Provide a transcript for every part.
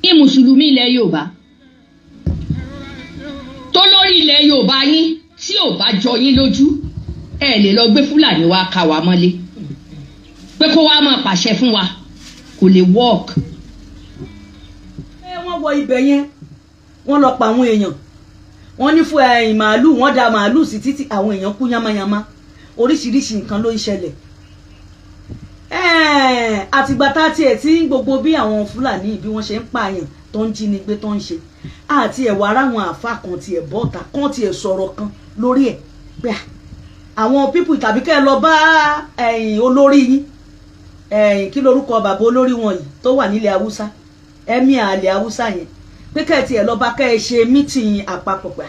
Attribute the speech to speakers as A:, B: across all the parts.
A: ní mùsùlùmí ilẹ̀ Yorùbá tó lórí ilẹ̀ Yorùbá yín tí ò bá jọ yín lójú ẹ lè lọ gbé Fúlàní wá ká wa mọ́lé pé kó wá máa pàṣẹ fún wa kò lè work.
B: wọ́n wọ ibẹ̀ yẹn wọ́n lọ pa àwọn èèyàn wọ́n ní fún ẹ̀yìn màálù wọ́n da màálù sí títí àwọn èèyàn kú yamayama oríṣiríṣi nǹkan ló ń ṣẹlẹ̀ àtìgbà tá tiẹ̀ tí gbogbo bí àwọn Fúlàní bí wọ́n ṣe ń pààyàn tó ń jínigbé tó ń ṣe àti ẹ̀wà ara àwọn àfa kan tiẹ̀ bọ́ta kan tiẹ̀ sọ̀rọ̀ kan lórí ẹ̀ pé àwọn pípù tàbí kẹ́ ẹ lọ bá olórí yín kí lorúkọ bàbá olórí wọn yìí tó wà nílẹ̀ Haúsá ẹ̀mí àlẹ́ Haúsá yẹn pé kẹ́ ẹ tiẹ̀ lọ bá kẹ́ ẹ ṣe mítìn àpapọ̀ pé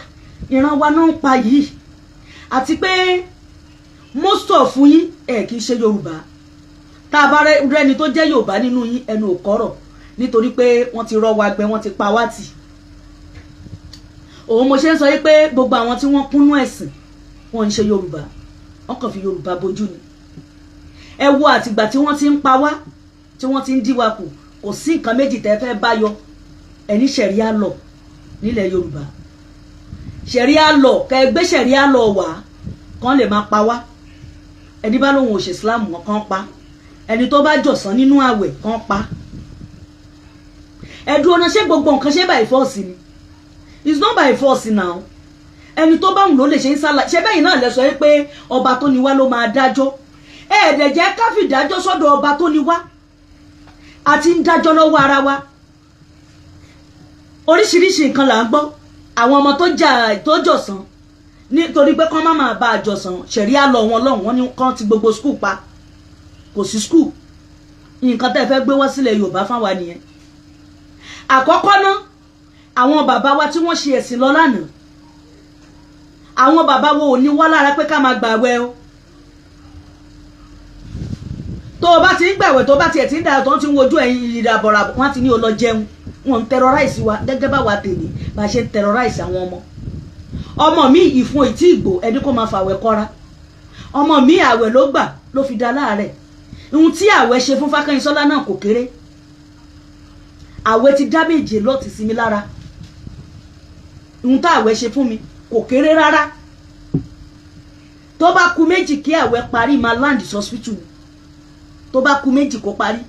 B: ìran wa náà ń pa yìí àti pé most of yín kì í ṣe Yorùbá tá a bá rẹ́ni tó jẹ́ Yorùbá nínú yín ẹnu ò kọ́rọ̀ nítorí pé wọ́n ti rọ́ wa gbẹ wọ́n ti pa wá tì òun mo ṣe ń sọ yí pé gbogbo àwọn tí wọ́n kúnnú ẹ̀sìn wọ́n ń ṣe Yorùbá wọ́n kàn fi Yorùbá bojú ni ẹ wo àtìgbà tí wọ́n ti ń pa wá tí wọ́n ti ń dí wa kù kò sí nǹkan méjì tẹ́ fẹ́ bá yọ ẹni ṣẹ̀ríà lọ nílẹ̀ Yorùbá ṣẹ̀ríà lọ kẹ́ ẹ gbé ṣẹ̀ríà lọ wá kán lè máa pa wá ẹni bá lóun ò ṣe Islam wọn kàn pa ẹni tó bá jọ̀sán nínú àwẹ̀ kàn pa ẹ̀dùn ọ̀nà ṣé gbogbo nǹkan ṣé by force ni it's not by force now ẹni tó bá wù ló lè ṣe ń sálà ṣé bẹ́yìn náà lẹ sọ pé ọba tó ní wá ló máa dájọ́ ẹ̀ẹ́dẹ̀ jẹ́ ká fi dájọ́ sọ́dọ̀ ọba tó ní wá àti ń dájọ́ lọ́wọ́ ara wa oríṣiríṣi nǹkan là ń gbọ́ àwọn ọmọ tó jọ̀sán nítorí pé kán má máa bá a jọ̀sán ṣẹ̀ríà lọ wọn lọ́hùn wọn ní kán ti gbogbo skul pa kò sí skul nǹkan tẹ́ fẹ́ gbé wá sílẹ̀ Yorùbá fáwa nìyẹn àkọ́kọ́ ná àwọn bàbá wa tí wọ́n ṣe ẹ̀sìn lọ lánàá àwọn bàbá wo ò ní wá lára pé ká máa gbààwẹ̀ o tó o bá ti ń gbààwẹ̀ tó bá tiẹ̀ ti ń dà tó ń ti ń wojú ẹ̀yìn ìdàbọ̀rà wọ́n ti ní o lọ jẹun wọ́n ń terrorize wa gẹ́gẹ́ bá wa tèmi bá ṣe ń terrorize àwọn ọmọ mi ìfun ìtí ìgbò ẹni kó máa fàwẹ̀ kọ́ra ọmọ mi àwẹ̀ ló gbà ló fi da láàrẹ̀ ohun tí àwẹ̀ ṣe fún Fákẹ́yìnsọ́lá náà kò kéré àwẹ̀ ti dá méje lọ́ọ̀tì sí mi lára ohun tá àwẹ̀ ṣe fún mi kò kéré rárá tó bá kù méjì kí àwẹ̀ parí máa land hospital tó bá kù méjì kó parí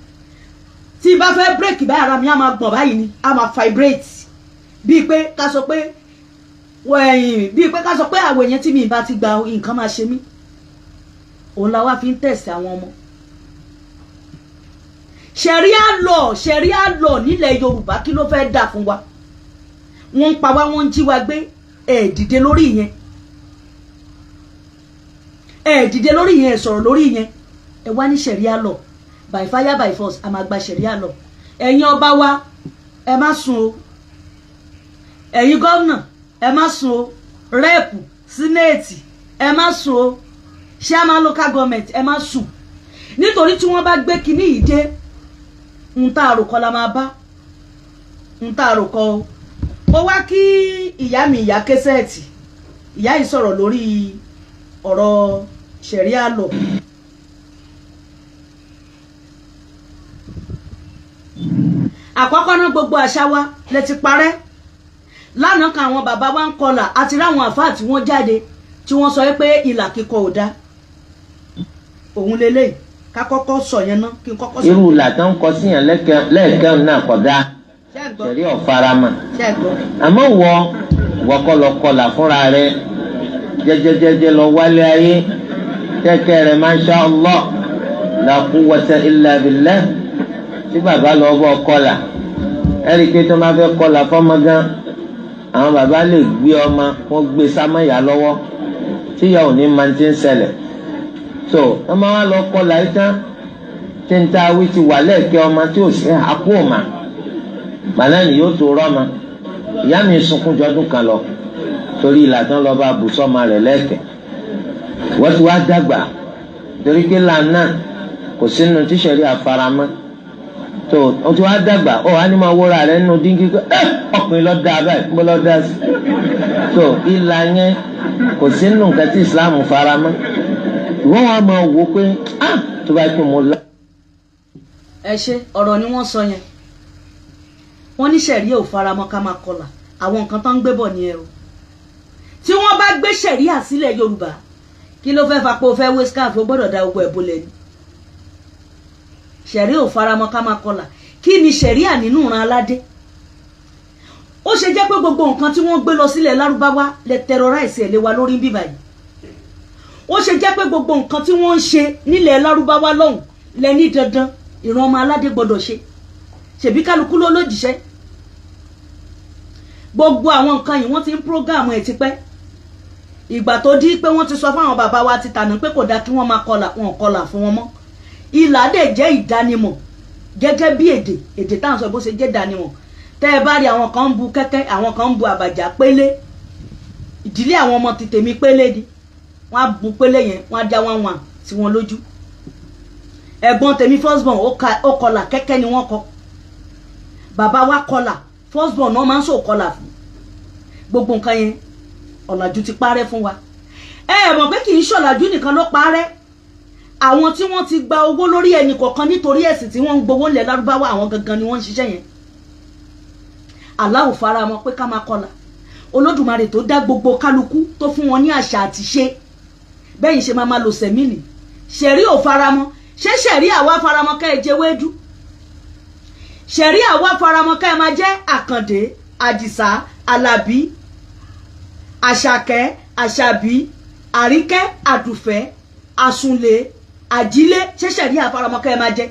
B: tí bá fẹ́ break báyìí ara mi á máa gbọ̀n báyìí ni á máa vibrate bíi pé ká sọ pé àwẹ̀ yẹn tí mi bá ti gba nǹkan máa ṣe mí òun la wá fi ń tẹ̀sí àwọn ọmọ ṣẹ̀ríà lọ nílẹ̀ Yorùbá kí ló fẹ́ dà fún wa wọ́n ń pa wá wọ́n ń jí wa gbé dìde lórí yẹn dìde lórí yẹn sọ̀rọ̀ lórí yẹn ẹ wá ní ṣẹ̀ríà lọ by fire by force a máa gba ṣẹ̀ríà lọ ẹ̀yin ọba wa ẹ má sùn o ẹ̀yin gómìnà ẹ má sùn o rẹ́ẹ̀pù sínéètì ẹ má sùn o chairman local government ẹ má sùn nítorí tí wọ́n bá gbé kinní yìí dé ń tá àròkọ la máa bá ń tá àròkọ o ó wá kí ìyá mi ìyá kẹsẹ̀tì ìyá yìí sọ̀rọ̀ lórí ọ̀rọ̀ ṣẹ̀ríà lọ. àkọ́kọ́ náà gbogbo àṣà wa lẹ ti parẹ́ lánàá kan àwọn bàbá wa ń kọlà àti ráwọn àfáà tí wọ́n jáde tí wọ́n sọ pé ìlà kíkọ ò dá òun lélẹ̀ ká kọ́kọ́ sọ yẹn náà kí n kọ́kọ́ sọ.
C: irú ìlà tó ń kọ síyàn lẹ́ẹ̀kẹ́ náà kọ̀ dá ṣẹ̀rí ọ̀farama àmọ́ wọ kọlọkọlà fúnra rẹ jẹjẹjẹjẹ lọ wálé ayé kẹ́kẹ́ rẹ masha Allah la quwwata illa billah tí bàbá lọ bọ́ kọlà ẹ̀rí pé tó máa fẹ́ kọlà fọ́mọ gan àwọn bàbá lè gbé ọmọ wọn gbé sámẹ́yà lọ́wọ́ tíyà ò ní máa ti ń ṣẹlẹ̀ so wọ́n máa wá lọ kọlà yìí tán tí ń ta awí ti wà lẹ́ẹ̀kẹ́ ọmọ tí ò sí àpò òmà bànáà ni yóò tó rọ́mà ìyá mi sunkún jọdún kan lọ torí ìlàtàn lọ bá bùsọ́mà rẹ̀ lẹ́ẹ̀kẹ́ wọ́n ti wá dàgbà torí pé lànà kò sínú tíṣẹ̀rí àfaramọ́ tó o ti wá dàgbà ó wá ní máa wúra rẹ̀ nínú díngí pé ọkùnrin lọ dá báyìí mo lọ dá sí tó ìlà yẹn kò sínú nǹkan tí Islam faramọ́ ìwọ́n wa máa wò pé tó bá kí mo lọ.
B: ẹ ṣe ọ̀rọ̀ ni wọ́n sọ yẹn wọ́n ní ṣẹ̀ríà ò faramọ́ ká máa kọlà àwọn nǹkan tó ń gbé bọ̀ ní ẹrù tí wọ́n bá gbé ṣẹ̀ríà sílẹ̀ Yorùbá kí ló fẹ́ fapò fẹ́ wé scarf ó gbọ́dọ̀ da ogun ẹ̀bùn lẹ́nu ṣẹ̀ríà ò faramọ́ ká máa kọlà kí ni ṣẹ̀ríà nínú ìran aládé ó ṣe jẹ́ pé gbogbo nǹkan tí wọ́n gbé lọ sílẹ̀ Lárúbáwá lè terrorize ẹ̀ lé wa lórí bíbá yìí ó ṣe jẹ́ pé gbogbo nǹkan tí wọ́n ń ṣe nílẹ̀ Lárúbáwá lọ́hùn lẹ́ni dandan ìran ọmọ aládé gbọ́dọ̀ ṣe ṣèbí kálukú ló lójíṣẹ́ gbogbo àwọn nǹkan yìí wọ́n ti ń prógáàmù ẹ̀ tipẹ́ ìgbà tó di pé wọ́n ti sọ fún àwọn bàbá wa ti tànà pé kò dáa kí wọ́n máa kọlà wọn kọlà fún wọn mọ́ ìlà dẹ̀ jẹ́ ìdánimọ̀ gẹ́gẹ́ bí èdè táwọn sọ bó ṣe jẹ́ ìdánimọ̀ tẹ́ ẹ bá rí àwọn kan ń bu kẹ́kẹ́ àwọn kan ń bu àbàjá pélé ìdílé àwọn ọmọ ti tèmi pélé ni wọ́n á bu pélé yẹn wọ́n á já wọn sí wọn lójú ẹ̀gbọ́n tèmi firstborn ó kọlà kẹ́kẹ́ ni wọ́n kọ bàbá wa kọlà firstborn náà máa ń ṣòkọlà fún gbogbo nǹkan yẹn ọ̀làjú ti parẹ́ fún wa ẹ mọ̀ pé kì í ṣọ̀làjú nìkan ló parẹ́ àwọn tí wọ́n ti gba owó lórí ẹnì kọ̀ọ̀kan nítorí ẹ̀sìn tí wọ́n ń gbowó ńlẹ̀ Lárúbáwá àwọn gangan ni wọ́n ń ṣiṣẹ́ yẹn Allah ò faramọ́ pé ká máa kọlà Olódùmarè tó dá gbogbo kálukú tó fún wọn ní àṣà àti ṣe bẹ́yìn ṣe máa lò sẹ̀mínì ṣẹ̀rí ò faramọ́ ṣé ṣẹ̀rí àwa faramọ́ ká ẹ jẹ wédú ṣẹ̀rí àwa faramọ́ ká ẹ máa jẹ́ Àkàndé Àdìsá Àlàbí Àṣàkẹ́ Àṣàbí Àríkẹ́ Àdùfẹ́ Àsùnlé Àjílé ṣé ṣẹ̀rí àfaramọ́ ká ẹ máa jẹ́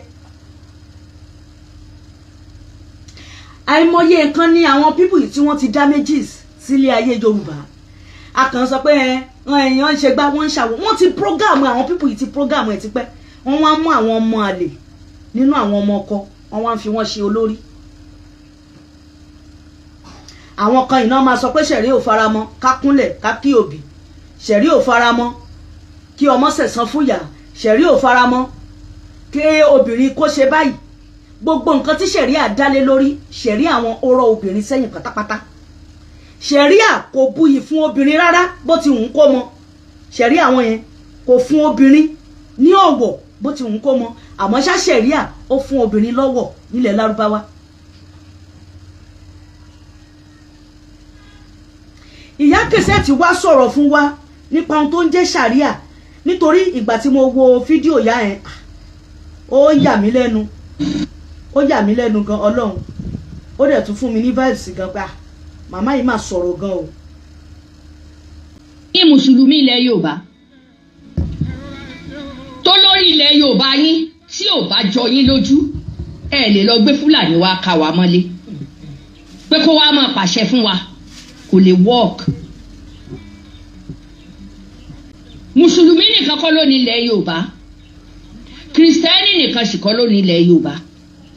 B: àìmọye nǹkan ní àwọn pípù yìí tí wọ́n ti damages sílé ayé Yorùbá a kàn sọ pé èèyàn ń ṣe gbá wọ́n ń ṣàwọ̀ wọ́n ti program àwọn pípù yìí ti program ẹ̀ tipẹ́ wọ́n wá mú àwọn ọmọ àlè nínú àwọn ọmọ ọkọ wọ́n wá ń fi wọ́n ṣe olórí àwọn kan iná máa sọ pé ṣẹ̀rí ò faramọ́ ká kúnlẹ̀ ká kí òbí ṣẹ̀rí ò faramọ́ kí ọmọ sẹ̀san fúyà ṣẹ̀rí ò faramọ́ kí obìnrin kó ṣe báyìí gbogbo nǹkan tí ṣẹ̀ríà dálé lórí ṣẹ̀ríà àwọn ọ̀rọ̀ obìnrin sẹ́yìn pátápátá ṣẹ̀ríà kò buyì fún obìnrin rárá bó ti wù kó mọ ṣẹ̀ríà àwọn yẹn kò fún obìnrin ní ọ̀wọ̀ bó ti wù kó mọ àmọ́ ṣá ṣẹ̀ríà ó fún obìnrin lọ́wọ̀ nílẹ̀ Lárúbáwá ìyá Kẹsẹ́tì wá sọ̀rọ̀ fún wa nípa ohun tó ń jẹ́ ṣàríà nítorí ìgbà tí mo wo fídíò ìyá yẹn ó yà mí lẹ́nu gan Ọlọ́run ó dẹ̀ tún fún mi ní vibes gan pa màmá yìí máa sọ̀rọ̀ gan o.
A: ní mùsùlùmí ilẹ̀ Yorùbá tó lórí ilẹ̀ Yorùbá yín tí ò bá jọ yín lójú ẹ lè lọ gbé Fúlàní wá ká wa mọ́lé pé kó wá máa pàṣẹ fún wa kò lè work. mùsùlùmí nìkan kọ́ ló ní ilẹ̀ Yorùbá kìrìsìtẹ́nì nìkan sì kọ́ ló ní ilẹ̀ Yorùbá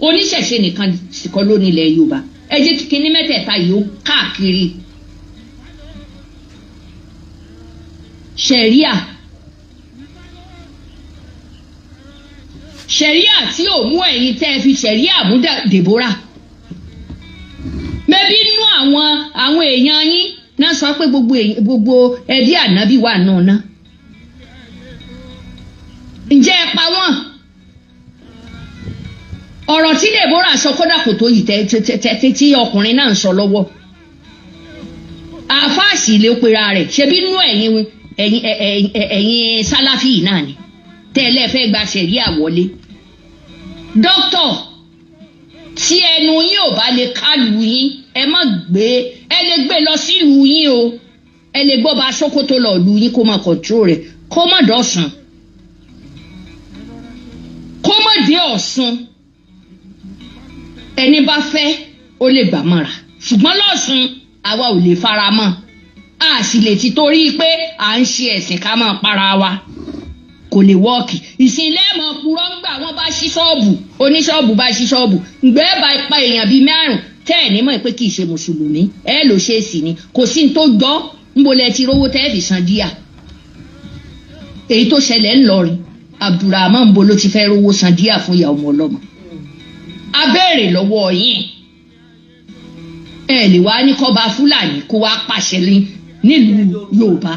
A: oníṣẹ̀ṣe nìkan sì kọ́ ló ní ilẹ̀ Yorùbá ẹ jẹ́ kí kíní mẹ́tẹ̀ẹ̀ta yìí ó káàkiri. ṣẹ̀ríà tí ò mú ẹ̀yin tẹ́ ẹ fi ṣẹ̀ríà mú Deborah mẹ́bí inú àwọn èèyàn yín náà sọ pé gbogbo ẹbí ànábì wà náà ná ǹjẹ́ ẹ pa wọ́n ọ̀rọ̀ tí Deborah sọ kódà kò tó yìí tí ọkùnrin náà ń sọ lọ́wọ́ àfáàsì lè pera rẹ̀ ṣebí inú ẹ̀yin sálàfì náà ni tẹ́lẹ̀ fẹ́ gba ṣẹ̀ríà wọlé dókítà tí ẹnu yín ò bá lè kálù yín ẹ má gbé ẹ lè gbé lọ sílùú yín o ẹ lè gbọ́ bá Sókótó lọ lù yín kó má control rẹ̀ kó má dọ̀sùn kó má dé Ọ̀ṣun ẹni bá fẹ́ ó lè gbà mọ́ra ṣùgbọ́n lọ́sùn àwa ò lè fara mọ́ a sì lè ti torí pé à ń ṣe ẹ̀sìn ká máa para wa kò lè wọ́ọ̀kì ìsìnlẹ̀ mọ̀ purọ́ ń gbà wọ́n bá ṣí ṣọ́ọ̀bù oníṣọ́ọ̀bù bá ṣí ṣọ́ọ̀bù ǹgbẹ́ bá pa èèyàn bíi márùn tẹ́ ẹ̀ nímọ̀ pé kì í ṣe mùsùlùmí ẹ ló ṣe é sì ni kò sí ní tó gbọ́ ń bolẹ̀ ti rówó tẹ́ ẹ̀ fi san díà èyí tó ṣẹlẹ̀ ńlọrin Abdulrahman ń bo ló ti fẹ́ rówó san díà fún ìyá ọmọ ọlọ́mọ abẹ́rẹ́ lọ́wọ́ yín ẹ lè wá ní kọ́ba Fúlàní kó wá pàṣẹ nílùú Yorùbá.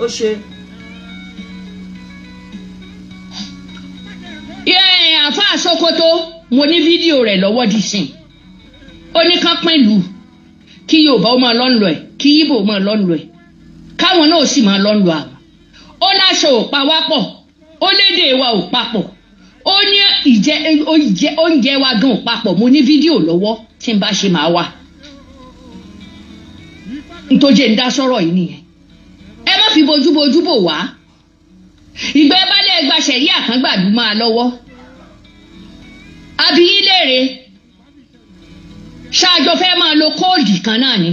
B: ó ṣe.
A: àfáà Sókótó mo ní fídíò rẹ̀ lọ́wọ́ dísìn ó ní kán pín lù kí Yorùbá ó máa lọ́nlọ́ ẹ̀ kí Ìgbò ó máa lọ́nlọ́ ẹ̀ káwọn náà sì máa lọ́nlọ́ àwọn ó láṣọ ò pa wá pọ̀ ó lédè wa ò papọ̀ ó ní oúnjẹ wa gan ò papọ̀ mo ní fídíò lọ́wọ́ tí n bá ṣe máa wà nítorí ń dá sọ̀rọ̀ yìí nìyẹn ẹ má fi bojúbojú bò wá ìgbà ẹ bá lé ẹgbà ṣẹ̀rí àkàngbàdú máa lọ́wọ́ àbí yín léèrè ṣáàjọ fẹ́ máa lo kóòdì kan náà ni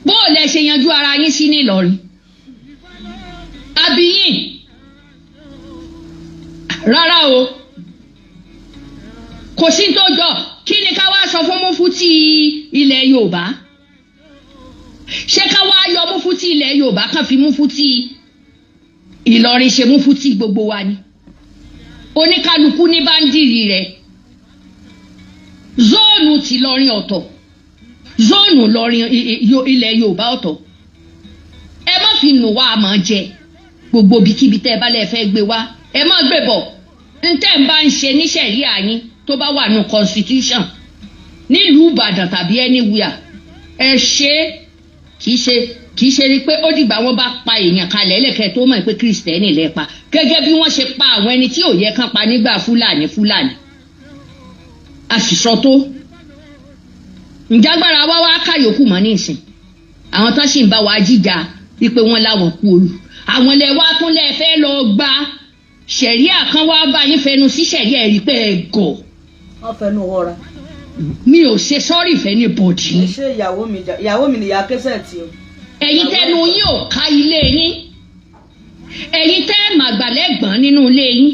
A: bó o lẹ ṣe yanjú ara yín sí nílọrin àbí yín rárá o kò sí tó jọ kí ni ká wá sọ fún Mufti ilẹ̀ Yorùbá ṣé ká wá yọ Mufti ilẹ̀ Yorùbá kan fi Mufti Ìlọrin ṣe Mufti gbogbo wa ni oníkálukú ní báńdìrì rẹ̀ zóònù ti Ìlọrin ọ̀tọ̀ zóònù ilẹ̀ Yorùbá ọ̀tọ̀ ẹ má fi nù wá àmọ́ jẹ gbogbo bíkíbi tẹ́ ẹ bá lè fẹ́ gbé wá ẹ má gbé bọ̀ ntẹ́ ń bá ń ṣe ní ṣẹ̀ríà yín tó bá wà nù constitution nílùú Ìbàdàn tàbí anywhere ẹ ṣe kì í ṣe rí pé ó dìgbà wọn bá pa èèyàn kalẹ̀ lẹ́kẹ̀ẹ́ tó mọ̀ pé Kristẹni lẹ́ pa gẹ́gẹ́ bí wọ́n ṣe pa àwọn ẹni tí ò yẹ kán pa nígbà Fúlàní àṣìṣọ tó ǹjágbára wá káyòkù mọ́ nísìn àwọn tó sì ń bá wa jíjà wípé wọ́n láwọn kú olú àwọn ilẹ̀ wa tún lẹ́ fẹ́ lọ gba ṣẹ̀ríà kan wá bá yín fẹnu sí ṣẹ̀ríà rí pé ẹ gọ̀.
B: wọ́n fẹnu wọra.
A: mi ò ṣe sọ́ọ̀rì fẹ́ ní bọ̀dì.
B: ṣé ìyàwó mi nìyá kẹsẹ̀ tí o.
A: ẹ̀yin tẹnu yín ò ká ilé yín ẹ̀yin tẹ́ màgbàlẹ́gbọ̀n nínú ilé yín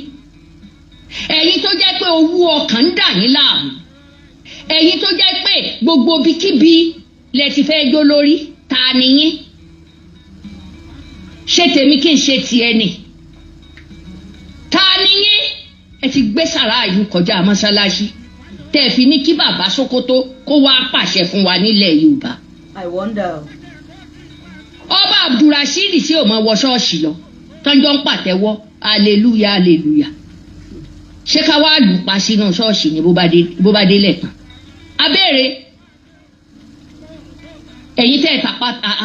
A: ẹ̀yin tó jẹ́ pé owó ọkàn ń dà yín láàmú ẹ̀yin tó jẹ́ pé gbogbo bíkíbi lẹ ti fẹ́ jó lórí ta ni yín ṣé tèmi kí n ṣe tiẹ̀ ni ta ni yín ẹ ti gbé sàrà yìí kọjá mọ́ṣáláṣí tẹ́ ẹ fi ní kí bàbá Sókótó kó wá pàṣẹ fún wa nílẹ̀ Yorùbá.
B: I wonder.
A: ọba Abdulrasheed tí ò mọ wọ ṣọ́ọ̀ṣì lọ tọ́jọ́ ń pàtẹ́wọ́ hallelujah hallelujah ṣé ká wá lù pa sínú ṣọ́ọ̀ṣì ni bó bá délẹ̀ tán abéèrè ẹ̀yin tẹ́ ẹ̀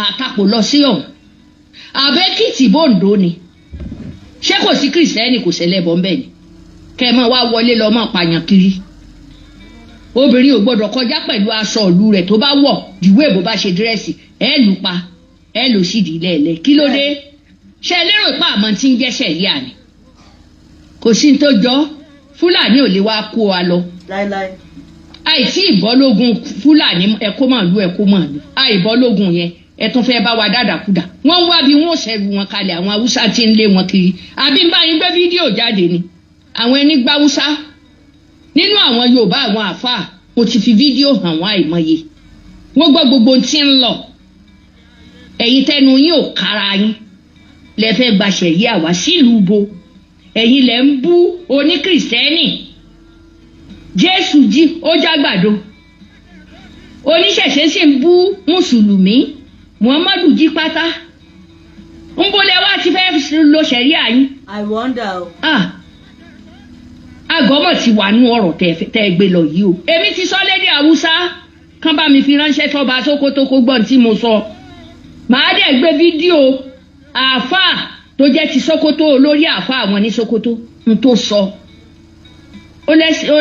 A: àtàpò lọ sí ọ̀hún àbẹ́kìtì bòǹdó ni ṣé kò sí Kristẹni kò ṣẹlẹ́bọ ń bẹ̀ ni kẹ́ ẹ máa wá wọlé lọ máa pààyàn kiri obìnrin ò gbọ́dọ̀ kọjá pẹ̀lú aṣọ ìlú rẹ̀ tó bá wọ̀ ìwé bó bá ṣe dírẹ́sì ẹ lù pa ẹ lò sídìí lẹ́ẹ̀lẹ́ kí ló dé ṣe lérò pé àmọ́ tí ń jẹ́ ṣẹ̀ríà ni kò sí ní tó jọ Fúlàní ò lè wá kó wa lọ
B: láíláí
A: àìtí ìbọ́lógún Fúlàní ẹ̀kọ́ màlúù àìbọ́lógún yẹn ẹ tún fẹ́ bá wa dàdàkúdà wọ́n ń wá bí wọ́n ṣẹ̀rù wọn kalẹ̀ àwọn Haúsá tí ń lé wọn kiri àbí ń bá yín gbé fídíò jáde ni àwọn ẹni gbá Haúsá nínú àwọn Yorùbá àwọn àfáà mo ti fi fídíò hàn wọ́n àìmọye wọ́n gbọ́ gbogbo tí ń lọ ẹ̀yin tẹnu yín ò kára yín lẹ fẹ́ gba ṣẹ̀ríà wá sílùú bo ẹ̀yin lẹ ń bú oníkìrìsìtẹ́nì Jésù jí ó jágbàdo oníṣẹ̀ṣe sì ń bú mùsùlùmí Muhammadu jí pátá ń bolẹ̀ wá ti fẹ́ lo ṣẹ̀ríà yín.
B: I wonder.
A: Àgọ́mọ̀ ti wà nú ọ̀rọ̀ tẹ́ gbé lọ yìí o èmi ti sọ lédè Haúsá kán bá mi fi ránṣẹ́ tọ́ba Sókótó kó gbọ́n tí mo sọ màá dẹ̀ gbé fídíò àáfàá tó jẹ́ ti Sókótó olórí àáfàá àwọn ní Sókótó ń tó sọ ó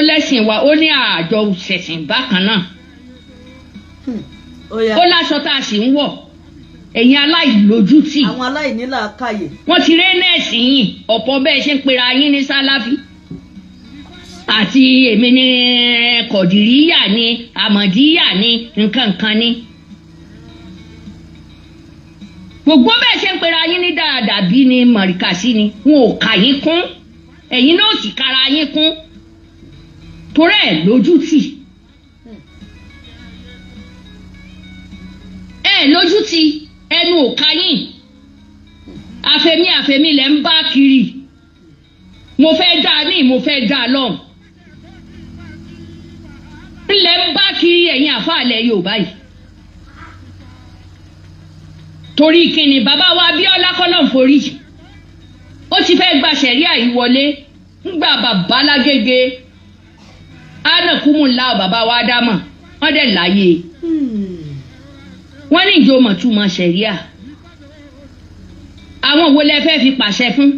A: lẹ́sìn wa ó ní àjọ ṣẹ̀sìn bákan náà ó láṣọ tá a sì ń wọ̀ ẹ̀yin aláìlójútì
B: àwọn aláìnílàákàyè
A: wọ́n ti rẹ́ nẹ́ẹ̀sì yìí ọ̀pọ̀ bẹ́ẹ̀ ṣe ń pera yín ní Sálàfí àti èmi ní Kọ̀dìríyà ní Àmọ̀díyà ní nǹkan ní gbogbo bẹ́ẹ̀ ṣe ń pera yín ní dáadáa bí ní mọ̀ríkàsí ni wọn ò kà yín kún ẹ̀yin náà sì kára yín kún torí ẹ̀ lójútì lójútì ẹnu ò ká yín àfẹ̀mí lẹ̀ ń bá kiri mo fẹ́ dá ní mo fẹ́ dá lọ́hùn ńlẹ̀ ń bá kiri ẹ̀yin àfáàlẹ̀ Yorùbá yìí torí kíni bàbá wa Abíọ́lá kọ́lọ́n forí ó ti fẹ́ gba ṣẹ̀ríà yìí wọlé ńgbà bàbá Lágége ánàkúmùlá bàbá wa Ádámọ̀ wọ́n dẹ̀ láyé wọ́n ní ìjọ mọ̀túmọ̀ ṣẹ̀ríà àwọn wo lẹ fẹ́ fi pàṣẹ fún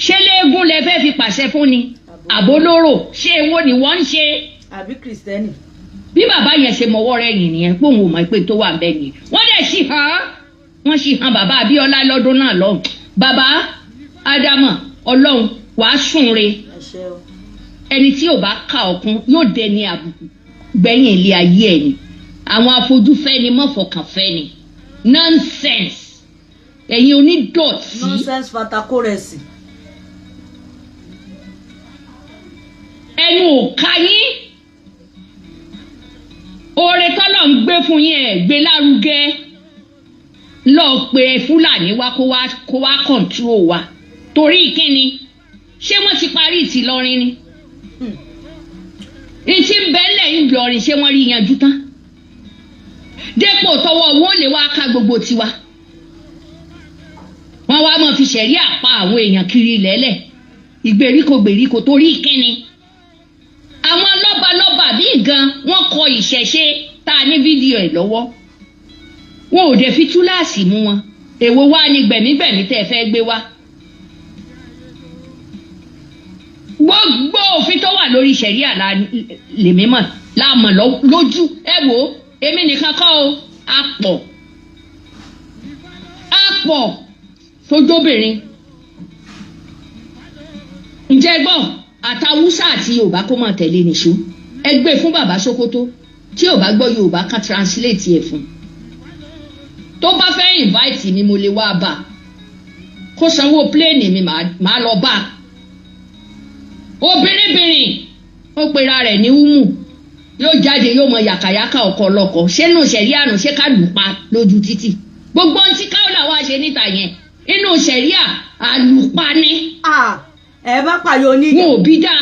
A: ṣé léegun lẹ fẹ́ fi pàṣẹ fún ni àbólóró ṣé èwo ni wọ́n ń ṣe
B: àbí kìrìsìtẹ́nì.
A: bí bàbá yẹn ṣe mọwọ́ rẹ̀ yìn nìyẹn pé òun ò mọ̀ pé tó wà bẹ́ẹ̀ ni wọ́n dẹ̀ sì hàn wọ́n sì hàn bàbá Abíọ́lá lọ́dún náà lọ́hùn bàbá Ádámọ̀ Ọlọ́run wàá sùn re ẹni tí ò bá ka ọ̀kun yóò dẹni àbùkù gbẹ̀yìn ilé ayé ẹ̀ ni àwọn afojúfẹ́ ni mọ́fọkànfẹ́ ni nonsense ẹ̀yin onídọ̀tí.
B: nonsense fatakoresi.
A: ẹnu ò ka yín oore tọ́lọ̀ ń gbé fún yín ẹ̀ gbé lárugẹ lọ́ọ́ pe Fúlàní wá kó wá kọ̀ǹtúrò wa torí kíni ṣé wọ́n ti parí ìtìlọrin ni ìtì bẹ́ẹ̀lẹ̀ Ìlọrin ṣé wọ́n rí yanjú tán dépò tọwọ́ wọn lè wá ká gbogbo tiwa wọ́n wá máa fi ṣẹ̀ríà pa àwọn èèyàn kiri lẹ́lẹ̀ ìgbèríko torí kíni àwọn lọ́balọ́ba bíi gan wọ́n kọ ìṣẹ̀ṣe tá a ní fídíò ẹ̀ lọ́wọ́ wọn ò dé fi túláàsì mú wọn èwo wá ní gbẹ̀mígbẹ̀mí tẹ́ ẹ fẹ́ gbé wá. gbogbo òfin tó wà lórí ṣẹ̀ríà lèmi mọ̀ láàmọ̀ lójú ẹ wò ó èmi nìkan kọ́ o á pọ̀ sójóbìnrin ǹjẹ́ gbọ́ àtàwùsà àti Yorùbá kó máa tẹ̀lé nìṣó ẹ gbé fún bàbá Sókótó tí ò bá gbọ́ Yorùbá ká translate ẹ̀ fún tó bá fẹ́ invite mi mo lè wá bá kó sanwó pléènì mi màá lọ bá obìnrin ó pera rẹ̀ ní umu yóò jáde yóò mọ yàkàyàkà ọkọ ọlọkọ ṣé nù ṣẹ̀ríà nù ṣé ká lù pa lójú títì gbogbo ohun tí káwọlà wá ṣe níta yẹn inú ṣẹ̀ríà àlùpa ni.
B: ẹ bá pààyàn oníyàn
A: wọn ò bí dá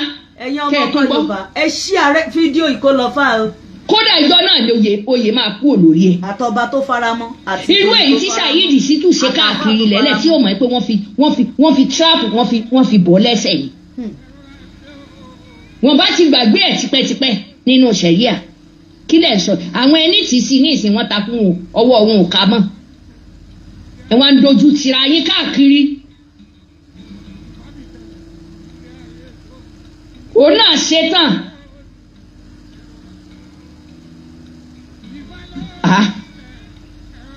B: ẹ̀yin ọmọ ọkọ Yorùbá ẹ ṣí ààrẹ fídíò ìkólọfà o.
A: kódà ìjọ náà ni oyè máa kú olórí ẹ.
B: àtọba tó faramọ́ àti
A: irú èyí tí Saheed Shittu ṣe káàkiri lẹ́lẹ̀ tí ó mọ̀ pé wọ́n fi trap wọ́n fi bọ́ lẹ́sẹ̀ yìí wọ́n bá ti gbàgbé ẹ̀ tipẹ́tipẹ́ nínú ṣẹ̀ríà kí lẹ̀ sọ àwọn ẹni tí sí ní ìsìn wọn takùn ọwọ́ wọn ò ká mọ́ ẹ wá ń dojú tira yín káàkiri òun náà ṣe tán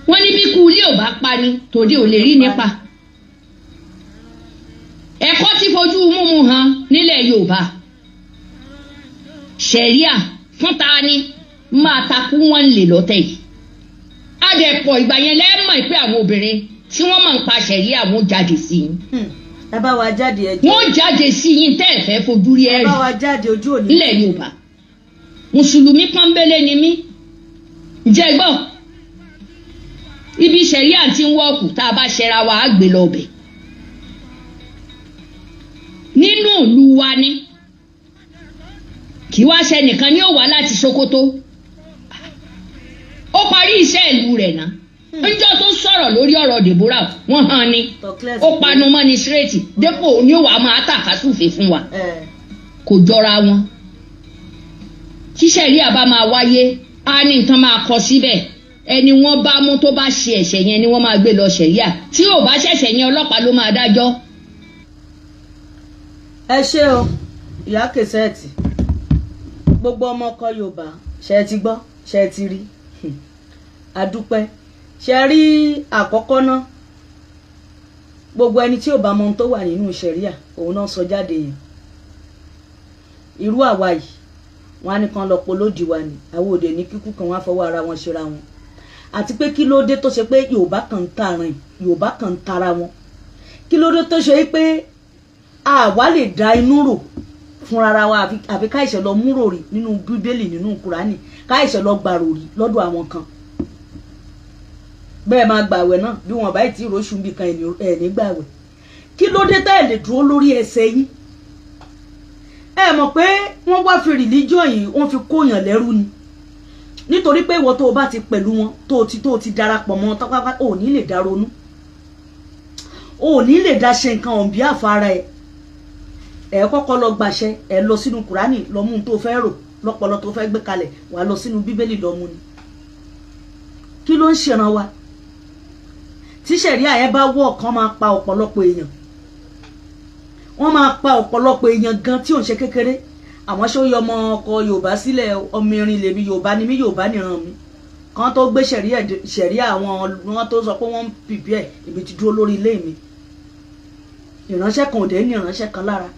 A: wọ́n ní bí kú ilé ò bá pa ni tòde ò lè rí nípa ẹ̀kọ́ tí fojú múmu hàn nílẹ̀ Yorùbá ṣẹ̀ríà fún ta ni máa takú wọn lè lọ́tẹ̀ yìí adẹ̀pọ̀ ìgbà yẹn lẹ́ẹ̀mọ̀ pé àwọn obìnrin tí wọ́n máa ń pa ṣẹ̀ríà wọ́n jáde sí yín.
B: ẹ bá wa jáde ẹjọ́
A: wọ́n jáde sí yín tẹ́ ẹ̀ fẹ́ fojú rí ẹ̀rí.
B: ẹ bá wa jáde ojú òní.
A: nílẹ̀ Yorùbá mùsùlùmí pọ́nbélé ni mí jẹ́ gbọ́ ibi ṣẹ̀ríà tí ń wọ́ọ̀kù tá a bá ṣẹra wa á gbé lọ bẹ̀ nínú ìlú wa ni kì í wá ṣe nìkan ni ó wá láti Sókótó ó parí iṣẹ́ ìlú rẹ̀ náà níjọ́ tó sọ̀rọ̀ lórí ọ̀rọ̀ Deborah wọ́n hàn ní ó panu mọ́ ní sírètì dépò ní ó wàá máa tàkásùfè fún wa kò jọra wọn tí ṣẹ̀ríà bá máa wáyé á ní nǹkan máa kọ síbẹ̀ ẹni wọ́n bá mú tó bá ṣe ẹ̀ṣẹ̀ yẹn ni wọ́n máa gbé lọ ṣẹ̀ríà tí ò bá ṣẹ̀ṣẹ̀ yẹn ọlọ́pàá ló máa dájọ́.
B: ẹ ṣé o ìyá Kèsẹ́ẹ̀tì gbogbo ọmọ ọkọ Yorùbá ṣe ti gbọ́ ṣe ti rí adúpẹ́ ṣe rí àkọ́kọ́ náà gbogbo ẹni tí ò bá mọ ohun tó wà nínú ṣẹ̀ríà òun náà sọ jáde yẹn irú àwa yìí wọn á ní kan lọ polódì wa ni àwọn òde ní kíkú kan wọn á fọwọ́ ara wọn ṣera wọn àti pé kí ló dé tó ṣe pé Yorùbá kan ń tààrin Yorùbá kan ń tara wọn kí ló dé tó ṣe pé àwa lè da inú rò fúnra wa àfi káìṣẹ̀ lọ múrò rí nínú Bíbélì nínú Kùránì káìṣẹ̀ lọ gbàrò rí lọ́dọ̀ àwọn kan bẹ́ẹ̀ máa gbàwẹ̀ náà bí wọ́n bá ti róṣù bí kan ẹ̀ ní gbàwẹ̀ kí ló dé tá ẹ̀ lè dúró lórí ẹsẹ̀ yín ẹ mọ̀ pé wọ́n wá fi religion yìí wọ́n fi kóyàn lẹ́rú ni nítorí pé ìwọ tó o bá ti pẹ̀lú wọn tó o ti darapọ̀ mọ́ tọ́pápá ò ní lè dá ronú ò ní lè dá ṣe nǹkan ọ̀nbí àfara ẹ̀ kọ́kọ́ lọ gbàṣẹ ẹ̀ lọ sínú Kùránì lọ mú un tó fẹ́ rò lọ́pọlọ tó fẹ́ gbé kalẹ̀ wà lọ sínú bíbélì lọ́mú ni kí ló ń ṣèràn wa tí ṣẹ̀ríà yẹn bá wọ̀ kán máa pa ọ̀pọ̀lọpọ̀ èèyàn wọ́n máa pa ọ̀pọ̀lọpọ̀ èèyàn gan tí ò ń ṣe kékeré àwọn ṣó yọ ọmọ ọkọ Yorùbá sílẹ̀ ọmọ irin lèmi Yorùbá ni mí Yorùbá nìran mi kan tó gbé ṣẹ̀ríà àwọn wọn tó sọ pé wọ́n ń pìpì ẹ̀ ibi ti dúró lórí ilé mi ìránṣẹ́ kan ò dé ní ìránṣẹ́ kan lára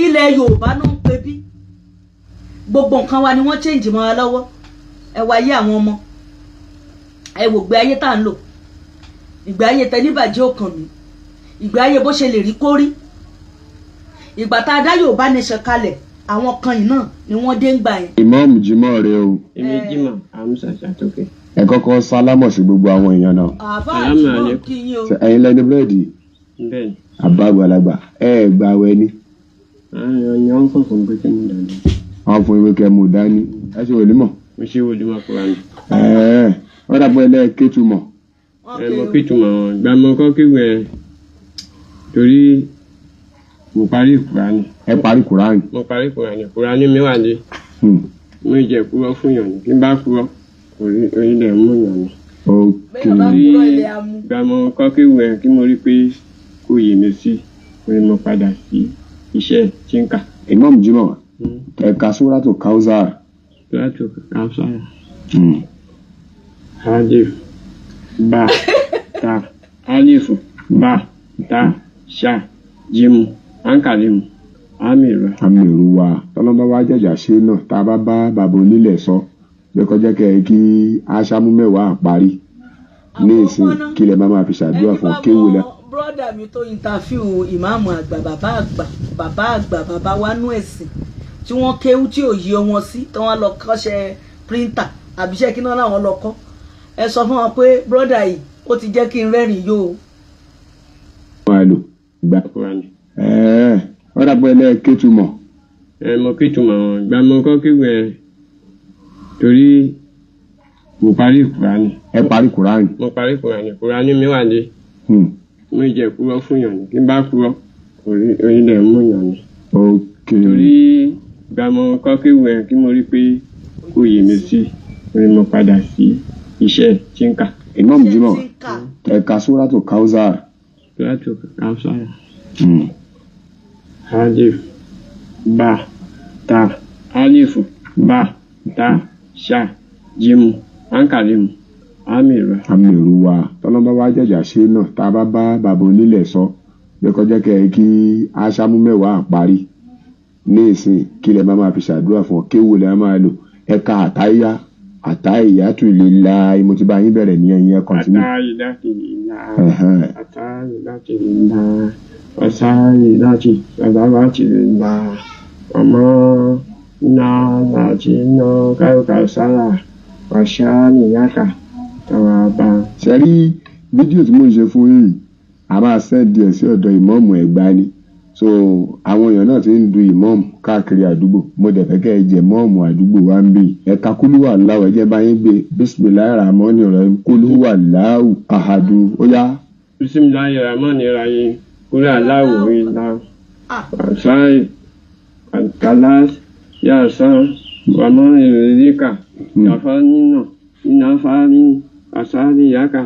B: ilẹ̀ Yorùbá náà ń pe bí gbogbo nǹkan wa ni wọ́n change mọ́ wa lọ́wọ́ ẹ wá ayé àwọn ọmọ ẹ wò gbé ayé tá à ń lò ìgbé ayé tẹníbàjẹ́ òkàn mi ìgbé ayé bó ṣe lè rí kórí ìgbà tá a dá Yorùbá nation kalẹ̀ àwọn kan yìí náà ni wọ́n dé ń gbà yẹn.
D: Ìmáàmù Jímọ̀ rẹ o.
E: Èmi Jímọ̀ Àmúsà Ṣàtókè.
D: Ẹ kọ́kọ́ sálámọ̀ sí gbogbo àwọn èèyàn náà.
B: àbá àjùmọ̀ kí yín o.
D: Ẹ̀yin lẹni búrẹ́dì.
E: Bẹ́ẹ̀ni.
D: Àbá àgbàlagbà gbà wẹ ni.
E: Àwọn èèyàn ń kàn fún pé kí mo dání.
D: Wọ́n fún ìwé kẹ́ mo dání. Ẹ ṣe wòlímọ̀.
E: Mo ṣe wòlímọ̀ Kùránì.
D: Wọ́n dàpọ̀ ẹlẹ́ẹ̀kẹ́tùmọ̀.
E: Mo kìtùmọ̀ wọn gbà mọ́ kọ́ kíwẹ̀ torí mo parí Kùránì.
D: Ẹ parí Kùránì.
E: Mo parí Kùránì. Kùránì mi wà ní. Mo jẹ kúrọ́ fún yàn ní kí n bá kúrọ́ orílẹ̀ mú yàn ní.
D: Ok.
E: Gbà mọ́ kọ́ kíwẹ̀ kí mo rí pé kò yé mi sí orí mo padà sí iṣẹ́ tí ń kà.
D: Ìmáàmù Jímọ̀ ẹ̀ka Súrátù Káúsárì.
E: Súrátù Káúsárì. Alif ba ta alifu ba ta sha jimu ankalimu
D: àmìrù wa tọ́lọ́mọ wa jẹ̀jà ṣe náà tá a bá bá bàbá onílẹ̀ sọ pé kọjá kẹ́ kí aṣáámú mẹ́wàá parí ní ìsìn kí lè máa fi ṣàdúrà fún kéwù lẹ.
B: brọ́dà mi tó interview ìmáàmù àgbà bàbá wa nú ẹ̀sìn tí wọ́n kéwú tí ò yí wọn sí tí wọ́n lọ kọ́ṣẹ́ píríntà àbíṣẹ́ kí náà làwọn lọ kọ́ ẹ sọ fún wọn pé brọ́dà yìí ó ti jẹ́ kí n rẹ́rìn yóò.
D: wọ́n á lò gbà wọ́n dàpọ̀ ẹlẹ́ẹ̀kẹ́tùmọ̀.
E: Mo kìtùmọ̀ wọn gbà mọ́ kọ́ kíwẹ̀ torí mo parí Kùránì.
D: Ẹ parí Kùránì.
E: Mo parí Kùránì. Kùránì mi wà ní. Mo jẹ kúrọ́ fún yàn ní kí n bá kúrọ́ orílẹ̀ mú yàn ní.
D: Ok.
E: Torí gbà mọ́ kọ́ kíwẹ̀ kí mo rí pé kò yé mi sí orí mo padà sí iṣẹ́ tí ń kà.
D: Ìmáàmù Jímọ̀ ẹ̀ka Súrátù Káúsárì.
E: Súrátù Káúsárì. Alif ba ta alifu ba ta sha jimu ankalimu
D: àmìrù wa tọ́lọ́mọ wa jẹ̀jà ṣe náà tá a bá bá bàbá onílẹ̀ sọ pé kọjá kẹ́ kí aṣáámú mẹ́wàá parí ní ìsìn kí lè máa fi ṣàdúrà fún kéwù lè máa lò ẹ̀ka àtáyàtù lillahi mo ti bá yín bẹ̀rẹ̀ ní ẹ̀yìn ẹ̀ kọ́ntínú.
E: àtáyàtù lillahi wasailati salawati lillahi ọmọ náà láti iná káyọ̀ká sára wàṣánìyàkà tàwàbà.
D: ṣe rí fídíò tí mo ń ṣe fún yìí a máa sẹ́ẹ̀dì ẹ̀ sí ọ̀dọ̀ ìmáàmù Ẹ̀gbá ni so àwọn èèyàn náà ti ń du ìmáàmù káàkiri àdúgbò mo dẹ̀ fẹ́ kẹ́ ẹ jẹ́ ìmáàmù àdúgbò wa ń bì ẹ̀ka kúlúwà láwù ẹ̀jẹ̀ bá yín gbé bismillahir rahmanir rahim kúlúwà láwù ahadu ó yá.
E: bismillahir rahmanir rahim kúlúwà láwù ìlà àṣàì àkàlàs yàsán wàmọ́ ìrèlékà yàfá nínà ìnáfáàní àṣàlì yàkà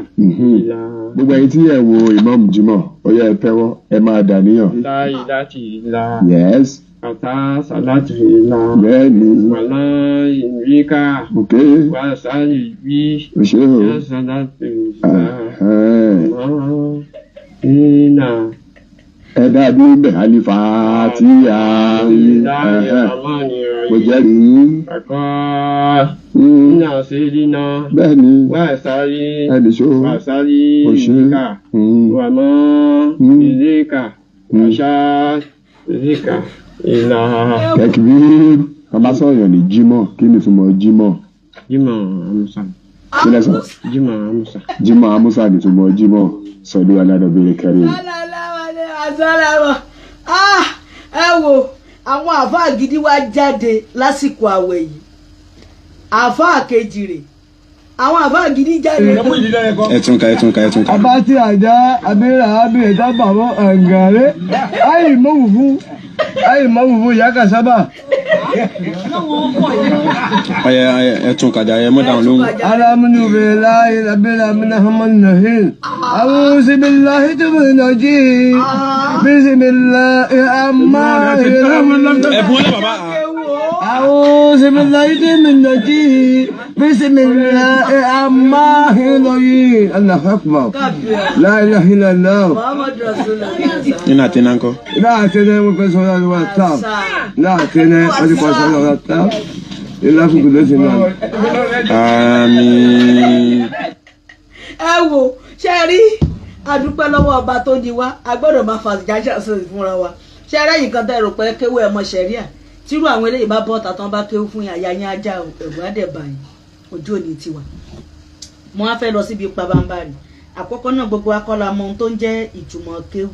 E: ìlà.
D: gbogbo ẹ̀yin tí ẹ wo Ìmáàmù Jímọ̀ ó yá ẹ tẹ́wọ́ ẹ máa dàníyàn.
E: láì láti ìlà.
D: yes.
E: kàtà sàlátì ìlà.
D: bẹ́ẹ̀ni.
E: wàlá ìrèlékà.
D: ok.
E: wàṣàlì bí.
D: ṣé o.
E: yàsàlátì ìlà.
D: ẹ dábí ń bẹ̀ alifa tí a mo jẹ́rìí.
E: Nínà sílínà.
D: Bẹ́ẹ̀ni.
E: Wàsálí.
D: Ẹnìṣó.
E: Wàsálí.
D: Òṣè.
E: Wàmọ́. Ìléka. Àṣà. Ìléka. Ìlà.
D: Kẹ̀kìrí. Bàbá sọ̀yàn ní Jímọ̀. Kí ni ìtumọ̀ Jímọ̀?
E: Jímọ̀ Amúsà.
D: Kí lẹ sọ?
E: Jímọ̀ Amúsà.
D: Jímọ̀ Amúsà ni ìtumọ̀ Jímọ̀. Sọ̀dọ̀ aládọ̀bẹ̀rẹ̀ kẹrin.
B: Ẹ wo àwọn àfáà gidi wá jáde lásìkò àwẹ̀ yìí àfáà kejì rè àwọn àfáà gidi jáde.
D: ẹtúnka.
F: abati àjà abẹ́rẹ́ abẹ́rẹ́ dábàá mọ́ ẹ̀ǹgàrẹ́ ayé mọ́wù fún
D: Ai mamu ya ka saba.
E: ẹ tún kàdá ẹ mọ́ dáhùn lóhùn.
D: Alamnu billahi rabbil alamin. A'udhu billahi tabanaji. Bismillahi rahmanir
E: ẹ fún ọlẹ́ bàbá.
D: A'udhu billahi tabanaji. Bismillahi rahmanir rahim. Allahu akbar. La ilaha illallah.
B: Muhammad Rasulullah.
E: nínú àti náà ń kọ́.
D: La tene mo pe so la WhatsApp. La tene o ti ko so la WhatsApp. Ila fún kudo se na.
E: Àmín.
B: Ẹ wò ṣe rí adúpẹ́ lọ́wọ́ ọba tó di wá a gbọ́dọ̀ máa fa jájà sí fúnra wa ṣe rẹ́yìn kan tẹ́ rò pé kéwú ẹ̀ mọ ṣẹ̀ríà tírú àwọn eléyìí bá bọ́ta tán bá kéwú fún àyà yín ajá ẹ̀rù àdẹ̀bà yín ojú òní tiwa mo á fẹ́ lọ síbi pabambarì àkọ́kọ́ náà gbogbo akọ́la mọ ohun tó ń jẹ́ ìtumọ̀ kéwú.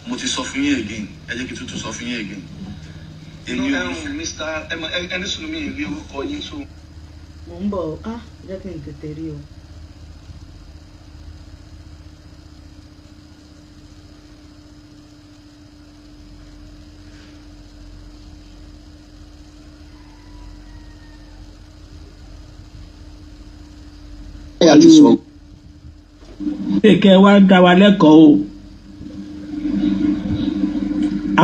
F: Mo ti sọ fún yín again ẹ jẹ́ kí tuntun sọ fún yín again. Èmi ò Mr. ẹni sùn mí ìrí orúkọ yín so.
B: Mo ń bọ̀ jẹ́ kí n tètè rí o.
G: Kẹ́ wá dá wa lẹ́kọ̀ọ́ o.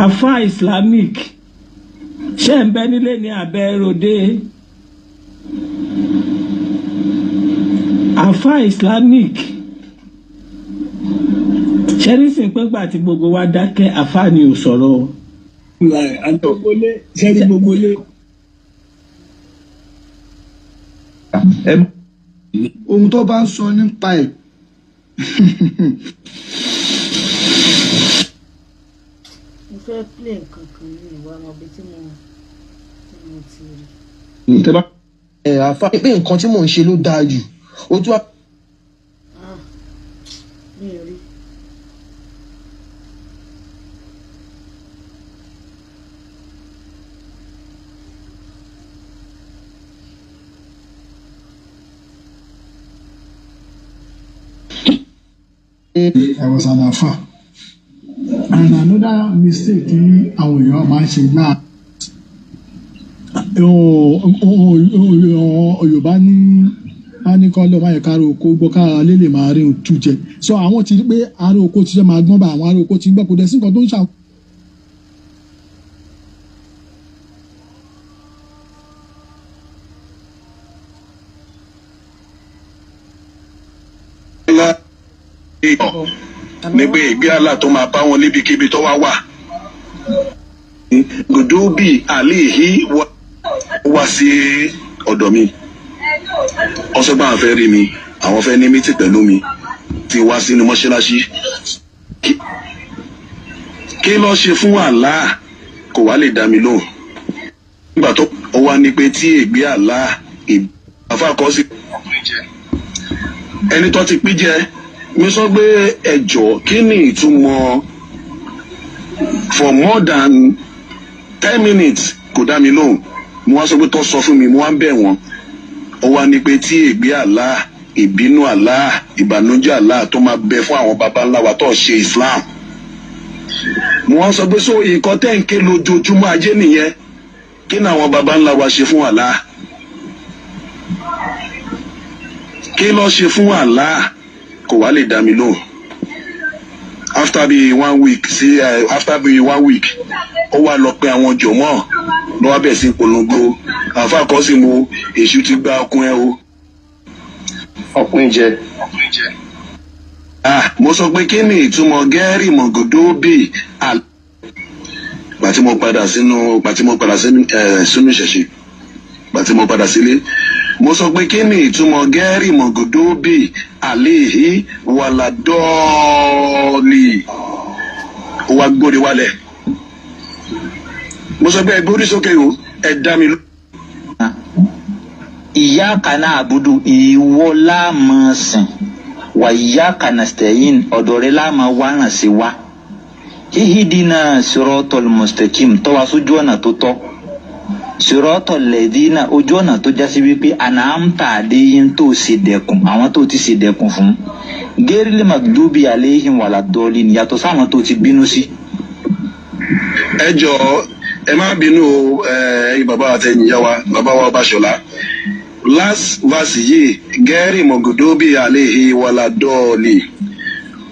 G: Àfáà Islamic ṣé ń bẹ nílé ní abẹ́ ròde. Àfáà Islamic ṣé nísìnyí pé gbà tí gbogbo wa dákẹ́ àfáà ni ò sọ̀rọ̀. Ṣé ní gbogbo lé.
H: Ohun tó bá ń sọ nípa ẹ̀.
B: Mo fẹ́ play nǹkan kan ní ìwà ọmọbi tí mo ti rí.
I: Àfa pé nǹkan tí mò ń ṣe ló dáa jù ó tún wá.
B: Mi ò rí.
H: I was an afa and another mistake tí àwọn èèyàn máa ń ṣe náà Yorùbá ní kọ́ lọ́ọ́ máa yẹ káàró oko gbọ́ káàró alẹ́ lè máa rí ohun tú jẹ so àwọn ti rí pé àárò oko ti fẹ́ máa gbọ́n bá àwọn àárò oko ti ń gbọ́ kó dẹ̀ sí nǹkan tó ń ṣàwọn.
F: Ní pé ìgbé àlà tó máa bá wọn níbikíbi tó wá wà. Gòdóbì àléhì wá sí ọ̀dọ̀ mi. Wọ́n sọ pé àwọn fẹ́ rí mi, àwọn fẹ́ ní mítì pẹ̀lú mi, ti wá sínú mọ́ṣáláṣí. Kí ló ṣe fún Allah kò wá lè dá mi lóhùn. Nígbà tó ó wá ní pé tí ìgbé àlà àfàkọ́ sí ẹni tó ti pín jẹ. Mi sọ pé ẹjọ́ kí ni ìtumọ̀ for more than 10 minutes kò dá mi lóhùn mo wá sọ pé tó sọ fún mi mo wá ń bẹ̀ wọ́n ó wá ní pé tí ègbé Allah ìbínú Allah ìbànújẹ́ Allah tó máa bẹ fún àwọn baba ńlá wa tó ṣe Islam mo wá sọ pé so nǹkan tẹ́ ń ké lójoojúmọ́ ajé nìyẹn kí ni àwọn baba ńlá wa ṣe fún Allah kí ló ṣe fún Allah kò wá lè dá mi lóhùn after be 1 week ó wá lọ pé àwọn jọmọ lọ wá bẹ̀ sí polongo àfa kọ́ sí mo èṣù ti gba ọkùn ẹ o ọkùn jẹ mo sọ pé kí ni ìtumọ̀ gẹ́rì mọ̀gòdó bíi gbà tí mo padà sínú ìṣẹ̀ṣe gbà tí mo padà sílé mo sọ pé kí ni ìtumọ̀ gẹ́rì mọ̀gòdó bíi àléhì wàlàdọ́ọ̀lì ó wá gbórí wálẹ̀ mo sọ pé ẹ gbórí sókè o ẹ dá mi lọ.
J: Iyyaka na'budu ìwọ la máa sìn wa iyyaka nasta'in ọ̀dọ̀ rẹ la máa wá ràn sí wa ihdina siratal mustaqim tọ́ wa sójú ọ̀nà tó tọ́ siratal ladina ojú ọ̀nà tó jásí wípé an'amta alayhim tó ṣe dẹ̀kùn àwọn tó ti ṣe dẹ̀kùn fún ghayril maghdubi alayhim waladdallin yàtọ̀ sáwọn tó ti bínú sí
F: ẹ jọ̀ọ́ ẹ má bínú ẹ̀yin bàbá àtẹ̀yìnyá wa bàbá wa Ọbaṣọlá last verse yìí gẹ́rì mọ̀gòdóbì àlehi wàlá dọ́ọ̀lì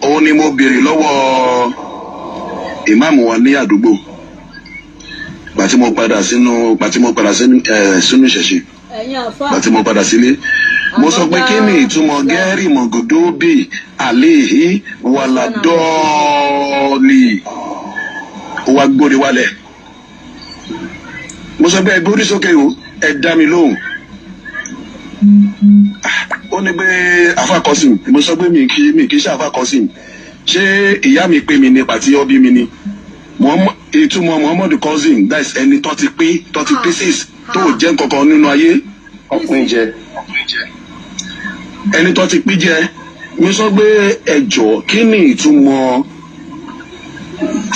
F: òun ni mo béèrè lọ́wọ́ ìmáàmù wa ní àdúgbò gbàtí mo padà sínú ìṣẹ̀ṣe gbàtí mo padà sílé mo sọ pé kí ni ìtumọ̀ gẹ́rì mọ̀gòdóbì àlehi wàlá dọ́ọ̀lì ó wá gbórí wálẹ̀ mo sọ pé ẹ gbórí sókè o ẹ dá mi lóhùn ó ní pé afákọsìn mo sọ pé mi kì í ṣe afákọsìn ṣé ìyá mi pè mí ní pàtí ọbí mi ni ìtumọ̀ Muhammadu cousin that is ẹni tó ti pé 6 tó jẹ́ nǹkankan nínú ayé ọkùnrin jẹ ẹni tó ti pín jẹ mi sọ pé ẹ jọ̀ọ́ kí ni ìtumọ̀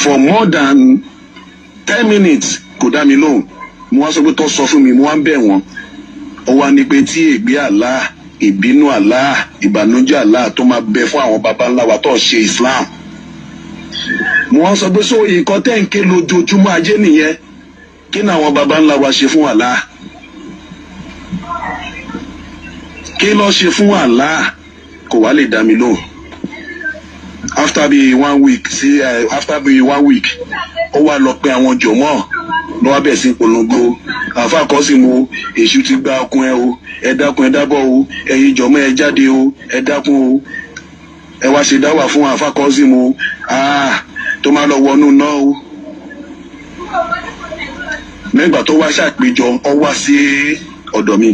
F: for more than 10 minutes kò dá mi lóhùn mo wá sọ pé tó sọ fún mi mo wá ń bẹ̀ wọ́n ó wá ní pé tí ègbé Allah ìbínú Allah ìbànújẹ́ Allah tó máa bẹ fún àwọn baba ńlá wa tó ṣe Islam mo wá sọ pé so nǹkan tẹ́ ń ké lójoojúmọ́ ajé nìyẹn kí ni àwọn baba ńlá wa ṣe fún Allah kí ló ṣe fún Allah kò wá lè dá mi lóhùn after be 1 week ó wá lọ pé àwọn jọmọ lọ wá bẹ̀ sí polongo àfàkọ́sí mo èṣù ti gba ọkùn ẹ o ẹ dákun ẹ dábọ̀ o ẹ̀yin jọmọ ẹ jáde o ẹ dákun o ẹ wá ṣe dáwà fún àfàkọ́sí mo tó máa lọ wọnú náà o nígbà tó wá ṣàpéjọ ọ wá sí ọ̀dọ̀ mi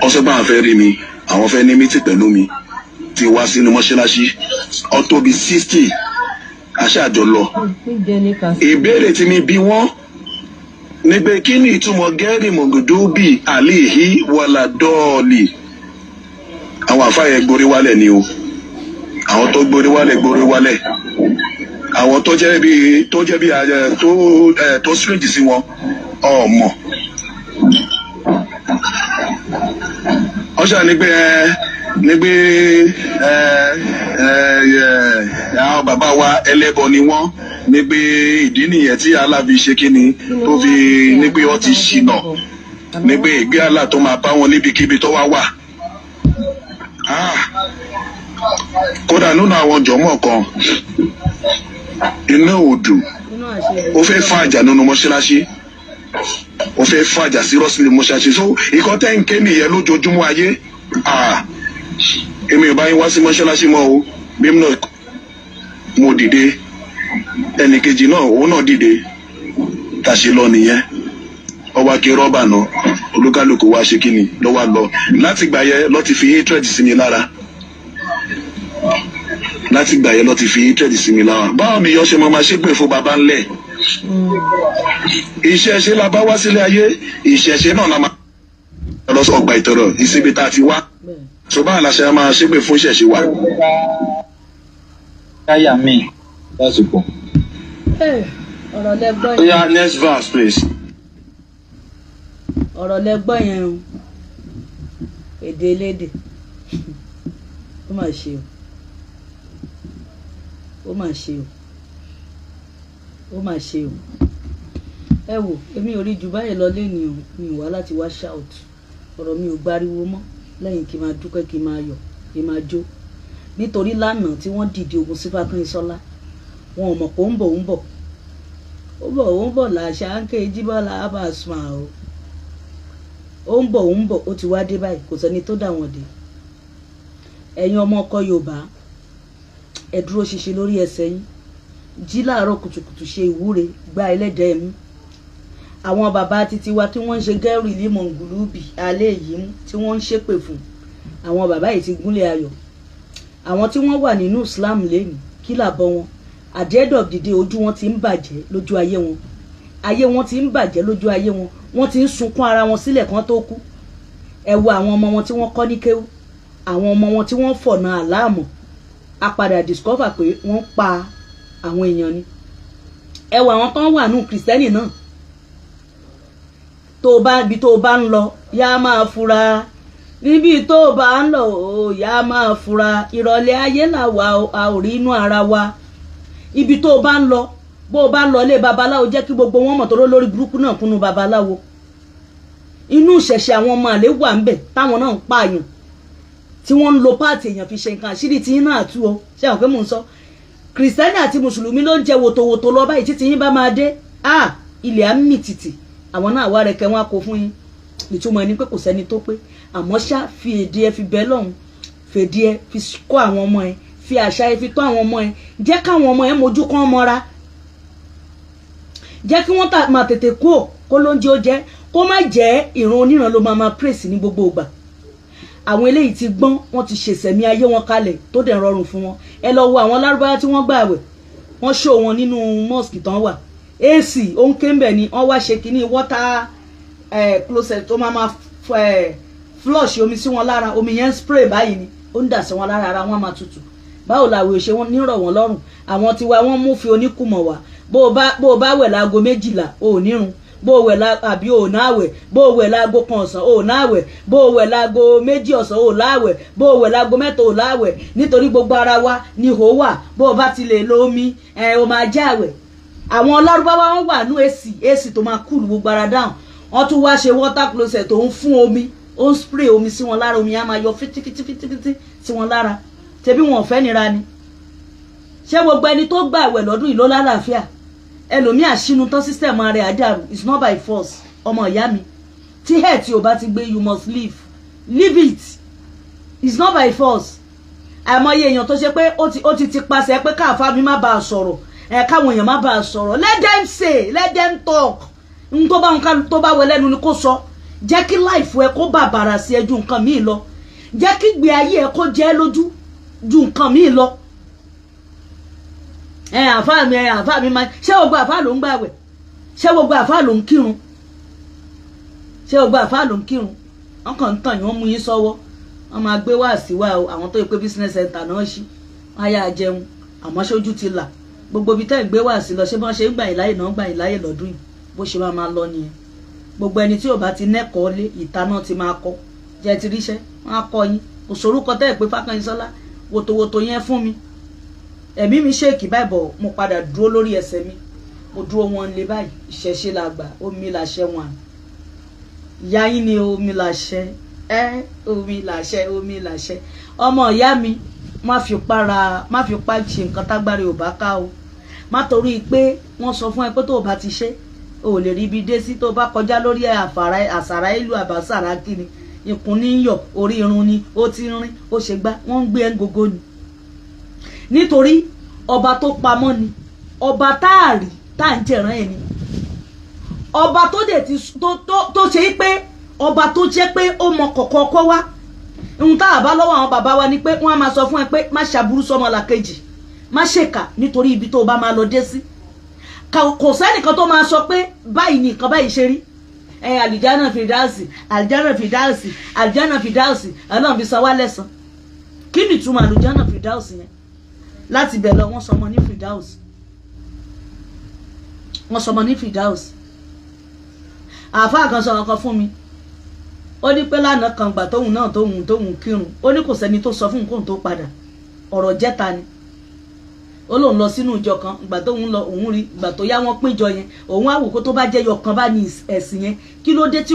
F: ọ sọ pé àwọn fẹ́ rí mi àwọn fẹ́ ní mítì pẹ̀lú mi ti wá sínú mọ́ṣáláṣí ó tó bí 60 aṣáájọ lọ ìbéèrè tí mi bí wọ́n ní pé kí ni ìtumọ̀ gẹ́rì mọ̀gòdóbì àléhì wàlà dọ́ọ̀lì àwọn àfáàyẹ gborí wálẹ̀ ni o àwọn tó gborí wálẹ̀ àwọn tó jẹ́ bí tó strange sí wọn ọmọ ọṣà ní pé àwọn bàbá wa ẹlẹ́bọ ni wọ́n ní pé ìdí nìyẹn tí Allah fi ṣe kíni tó fi ní pé ó ti ṣìnà ní pé ìgbé Allah tó máa bá wọn níbikíbi tó wá wà. Kódà nínú àwọn jọ̀mọ́ kan iná òdù ó fẹ́ fàjà nínú mọ́ṣáláṣí ó fẹ́ fàjà sí rọ́sílẹ̀ mọ́ṣáláṣí so ìkọ́ tẹ́ ń ké nìyẹn lójoojúmọ́ ayé èmi ò bá yín wá sí mọ́ṣáláṣí mọ́ o bí mo náà mo dìde ẹnìkejì náà òun náà dìde tàṣe lọ nìyẹn ọba kí rọ́bà náà olúkálùkù wá ṣe kíni ló wá lọ láti gbà yẹ lọ ti fi hatred sí mi lára báwo ni yọ ṣe máa ṣépè fún baba ńlẹ̀ ìṣẹ̀ṣe la bá wá sílé ayé ìṣẹ̀ṣe náà la máa lọ sọ ọgbà ìtọrọ ìsinmi tá a ti wá so báwo la ṣe máa ṣépè fún ìṣẹ̀ṣe wa.
J: káyà mi lásìkò.
B: ọ̀rọ̀ lẹ́gbọ́n
J: yẹn. oya next verse please.
B: ọ̀rọ̀ lẹ́gbọ́n yẹn o èdè elédè ó mà ṣe o ẹ wò èmi ò rí jù báyìí lọ lẹ́nìí o mi ò wá láti wá shout ọ̀rọ̀ mi ò gbariwo mọ́ lẹ́yìn kí n máa dúpẹ́ kí n máa yọ̀ kí n máa jó nítorí lánàá tí wọ́n dìde ogun sí Fákínsọ́lá wọn ò mọ̀ pé ó ń bọ̀ làṣà ń ké jíbọ́lá abasma ó ń bọ̀ ó ti wá dé báyìí kò sẹ́ni tó dà wọ́n dé ẹ̀yin ọmọ ọkọ Yorùbá ẹ dúró ṣinṣin lórí ẹsẹ̀ yín jí láàárọ̀ kùtùkùtù ṣe ìwúre gba ẹlẹ́dẹ̀ẹ́ mú àwọn bàbá títí wa tí wọ́n ń ṣe gẹ́rì límọ̀ ngùlùbì alẹ́ yìí mú tí wọ́n ń ṣépè fún àwọn bàbá yìí ti gúnlẹ̀ ayọ̀ àwọn tí wọ́n wà nínú Islam lẹ́nu kí làbọ̀ wọn at the end of the day ojú wọn ti ń bàjẹ́ lójú ayé wọn ti ń bàjẹ́ lójú ayé wọn wọ́n ti ń sunkún ara wọn sílẹ̀ kan tó kú ẹ wo àwọn ọmọ wọn tí wọ́n kọ́ ní kéwú àwọn ọmọ wọn tí wọ́n fọ̀nà àláàmọ̀ a padà discover pé wọ́n pa àwọn èèyàn ni ẹ wo àwọn tó ń wà nù kìrìsìtẹ́nì náà tó bá ń lọ yá máa fura níbi tó bá ń lọ yá máa fura ìrọ̀lẹ́ ayé làwa a ò rí inú ara wa ibi tó bá ń lọ bó o bá lọ ilé babaláwo jẹ́ kí gbogbo wọn mọ̀ tó lórí burúkú náà kúnnú babaláwo inú ìṣẹ̀ṣẹ̀ àwọn ọmọ àlè wà ń bẹ̀ táwọn náà ń pààyàn tí wọ́n ń lo páàtì èèyàn fi ṣe nǹkan àṣírí tí yín náà tú o ṣé àwọn pé mò ń sọ kìrìsìtẹ́nì àti mùsùlùmí ló ń jẹ wòtòwòtò lọ báyìí títí yín bá máa dé ilẹ̀ á mì tìtì àwọn náà wá rẹ̀kẹ́ wọn á kó fún yín ìtumọ̀ ẹni pé kò sẹ́ni tó pé àmọ́ ṣá fi èdè ẹ fi bẹ́ lọ́hùn fèdè ẹ fi kọ́ àwọn ọmọ ẹ fi àṣà ẹ fi tọ́ àwọn ọmọ ẹ jẹ́ káwọn ọmọ ẹ mójú kán mọ́ra jẹ́ kí wọ́n máa tètè kó lóúnjẹ ó jẹ́ kó má jẹ́ ìran oníran ló máa praise ní gbogbo ìgbà àwọn eléyìí ti gbọ́n wọ́n ti ṣèṣẹ̀mí ayé wọn kalẹ̀ tó dẹ̀ rọrùn fún wọn ẹ lọ wo àwọn lárúbáwá tí wọ́n gbààwẹ̀ wọ́n ṣó wọn nínú mosque tán wà ac ó ń ké ń bẹ̀ ni wọ́n wá ṣe kínní water closet tó máa flush omi sí wọn lára omi yẹn spray báyìí ni ó ń dà sí wọn lára ara wọn máa tutù báwo làwọn òṣè wọn nírọ̀ wọn lọ́rùn àwọn tiwa wọn mú fi oníkùmọ̀ wá bó o bá wẹ̀ láago 12 ò nírun bó o wẹ̀ àbí ò náwẹ̀ bó o wẹ̀ láago 1 ọ̀sán ò náwẹ̀ bó o wẹ̀ láago 2 ọ̀sán ò láwẹ̀ bó o wẹ̀ láago 3 ò láwẹ̀ nítorí gbogbo ara wa ni hò wà bó o bá ti lè lo omi o máa jáwẹ̀ àwọn ọlọ́rùbáwá wọn wà ní èsì tó máa kúlù gbogbo ara dáhùn wọ́n tún wá ṣe water closet tó ń fún omi ó ń spray omi sí wọn lára omi á máa yọ fítífítífítí sí wọn lára tẹbí wọn ò fẹ́ nira ni ṣé gbogbo ẹni tó gbààwẹ̀ lọ́dún yìí ló lálàáfíà ẹlòmíì àṣínú tán sísẹ̀mù rẹ̀ àdàrú it's not by force ọmọ ìyá mi tí ẹ̀ tí o bá ti gbé you must leave it it's not by force àìmọye èèyàn tó ṣe pé ó ti pàṣẹ pé káàfà mi má bàa sọ̀rọ̀ káwọn èèyàn má bàa sọ̀rọ̀ let them say let them talk n tó bá wẹ lẹ́nu ni kó sọ jẹ́ kí life ẹ kó bàbàrà sí ẹ ju nǹkan míì lọ jẹ́ kí gbé ayé ẹ kó jẹ́ lójú ju nǹkan míì lọ àfáà mi máa ṣé gbogbo àfáà ló ń gbààwẹ̀ ṣé gbogbo àfáà ló ń kírun ṣé gbogbo àfáà ló ń kírun wọn kàn ń tàn yín wọn mú yín sọ́wọ́ wọn máa gbé wá sí wa o àwọn tó yẹ pé business center náà ṣí wọn á yà jẹun àmọ́ ṣojú ti là gbogbo ibi tẹ́ ń gbé wá sí lọ ṣé bọ́n ṣe ń gbà yín láyè náà gbà yín láyè lọ́dún yìí bó ṣe máa lọ nìyẹn gbogbo ẹni tí ò bá ti nẹ́kọ̀ọ́ lé ìta náà ti máa kọ́ jẹ́ ti ríṣẹ́ wọn á kọ́ yín kò sorúkọ tẹ́ ẹ̀ pé Fákànyìnsọ́lá wòtòwòtò yẹn fún mi ẹ̀mí mi ṣèkì báyìí bọ̀ mo padà dúró lórí ẹsẹ̀ mi mo dúró wọn lé báyìí ìṣẹ̀ṣe la gbà omi làṣẹ wọn ìyá yín ni omi làṣẹ omi làṣẹ ọmọ ìyá mi má fi pa ṣe nǹkan tágbára ò bá ká o má torí pé wọ́n sọ fún ẹ pé tó o bá ti ṣe o lè rí ibi dé sí tó o bá kọjá lórí àṣàrà ìlú àbáṣàrà kiri ikùn ní yọ orí irun ni ó ti rìn ó ṣe gbá wọ́n ń gbé ẹ́ gógó ni nítorí ọba tó pamọ́ ni ọba táàrí tá à ń jẹ̀rán ẹ̀ ni ọba tó dẹ̀ ti tó ṣe pé ọba tó jẹ́ pé ó mọ kọ̀kọ́ kọ́ wá ohun tá a bá lọ́wọ́ àwọn bàbá wa ni pé wọ́n á máa sọ fún ẹ pé má ṣàbúrú sọmọ làkejì má ṣèkà nítorí ibi tó bá máa lọ dé sí kò sẹ́nìkan tó máa sọ pé báyìí ni nǹkan báyìí ṣe rí àlìjáná fìdáùsì Ọlọ́run fi san wá lẹ́san kí ni ìtumọ̀ àlìjáná fìdáùsì yẹn láti bẹ̀ lọ wọ́n sọmọ ní fìdáùsì àáfàá kan sọ̀rọ̀ kan fún mi ó ní pé lánàá kan gbà tóun kírun ó ní kò sẹ́ni tó sọ fún nǹkan tó padà ọ̀rọ̀ jẹ́ta ni ó lóun lọ sínú ìjọ kan ìgbà tóun lọ òun rí ìgbà tó yá wọn pín ìjọ yẹn òun àwòkó tó bá jẹ́ yọ kan bá ní ẹ̀sìn yẹn kí ló dé tí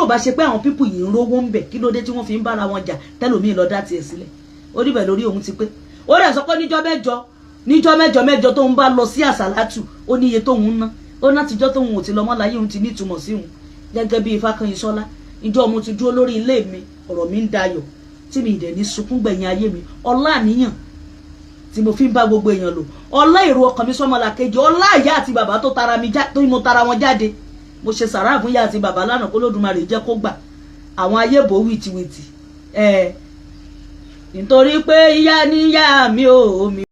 B: ò bá ṣe pé àwọn pípù yìí ń rówó ń bẹ̀ kí ló dé tí wọ́n fi ń bára wọn jà tẹ́lòmíì lọ dá tiẹ̀ sílẹ̀ ó níbẹ̀ lórí òun ti pé ó rẹ̀ sọ pé níjọ́ mẹ́jọ tóun bá lọ sí àsàlátù ó níye tóun ná ó ná tijọ́ tóun ò ti lọ mọ́ láyé òun ti ní ìtumọ̀ sí òun gẹ́gẹ́ bí Fákànyìnsọ́lá ìjọ mo ti dúró lórí ilé mi ọ̀rọ̀ mi ń dayọ̀ tí mi ìdẹ̀ ní sunkún gbẹ̀yìn ayé mi ọlá àníyàn tí mo fi ń bá gbogbo èèyàn lò ọlá èrò ọkàn mi sọmọlá kejì ọlá ìyá àti bàbá tó mo tara wọn jáde mo ṣe sàrà fún ìyá àti bàbá lánàá kó lódùmarè jẹ́ kó gbà àwọn ayé bò wìtìwìtì nítorí pé ìyá níyá mi ò mi